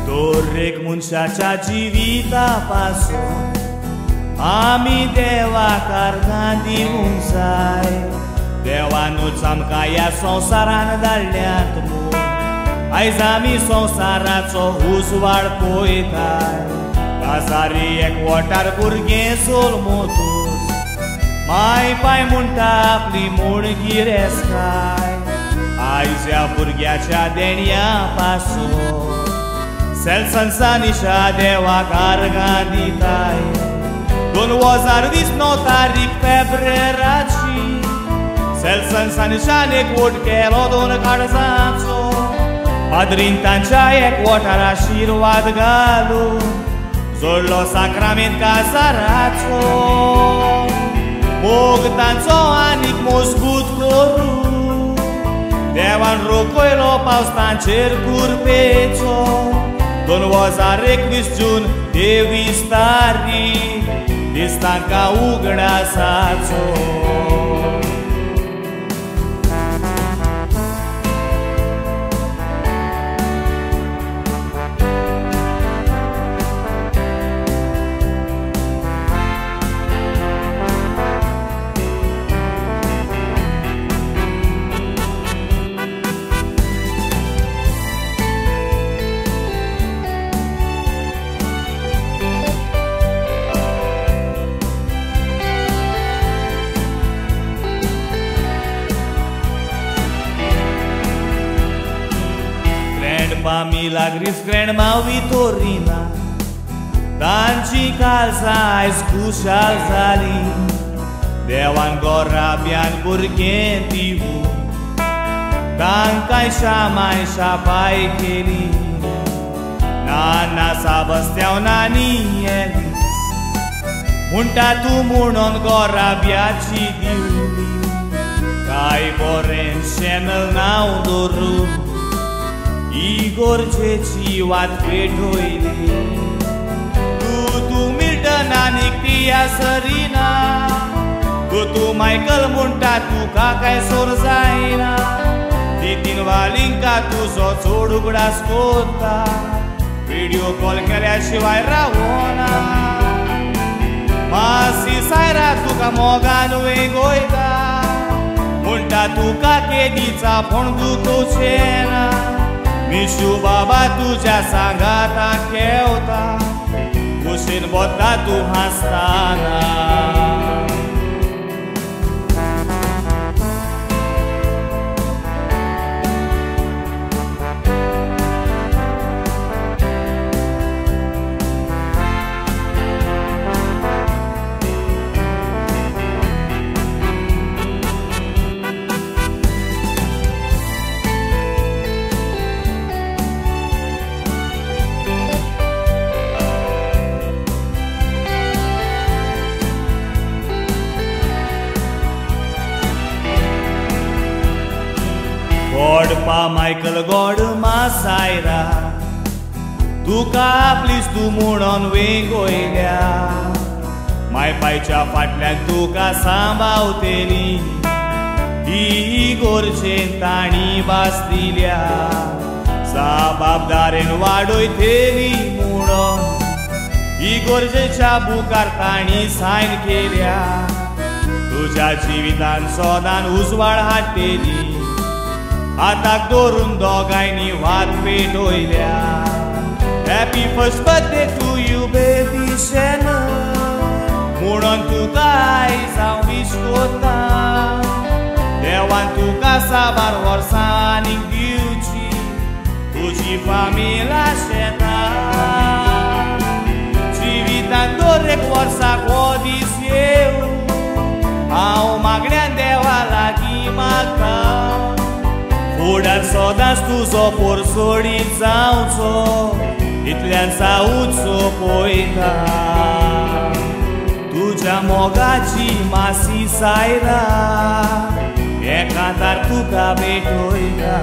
Dorrek munciaci vita passo, ami deva cargandi unzai, deva nuțam caia sonsaran daliatmu, ai zami sonsaratso husvar poetai, casari ekwatar burgesul motus, mai pai munta pli murgireskai, ai zia burgiacea denia passo. Selsan isha deva carganditai, Don wazar vis notarik febreraci, Selsan isha nekvod kelo don karzatso, Padrin tanchayek watar ashirwad galu, Zorlo sakrament kasaratso, Mog tanzo anik mosgut koru, Devan rokoilo paustan cercur pecho, Don wazarek visjun devi stari, distanka ugra saco. Grandma Milagris, Grandma Vitorina, Tanci calza escuchal zali, Devan gorabian burgentivu, Tancai shamai shapai keli, Nana Sebastião nani elis, Munta tu munon gorabiaci diuli, Kai boren channel now doru, Igor ceci wat petoile, tu Miltonanik tia Serina, tu Michael Munta tu kakai Sorzaina, Titin Valinka tu soțoru brascota, video call केल्याशिवाय रावना, Masi saira tu ka moganu वेगोयता, Munta tu ka kedीचा फोन दुखोचेना, Mishu baba tuja sangata keuta, Kushin botta tu hastana. God pa Michael God ma Saira, Tuka please tu munon vengoilya, Mai paicha fatlan tuka सांभाळतेली, Igor chentani bastilya, Sababdaren वाडोयतेली मुणोन, Igor जेच्या बुकारतानी साइन केल्या, तुझ्या जीवितान सोदान उजवाड हाडटेली, Atak dorun dogaini wat petoilya. Happy first birthday to you baby Shena, Muron tu kai sau viscota, Dewan tu kasabar warsaning diuci, Tuji famila Shena, Civitan dorek warsak odisieu, Au magnean dewa lagi makau, Udar sodas tuzo por sorit zautso, Itlian sautso poeta, Tuja mogaci masi saira, E cantar tu cabetoida.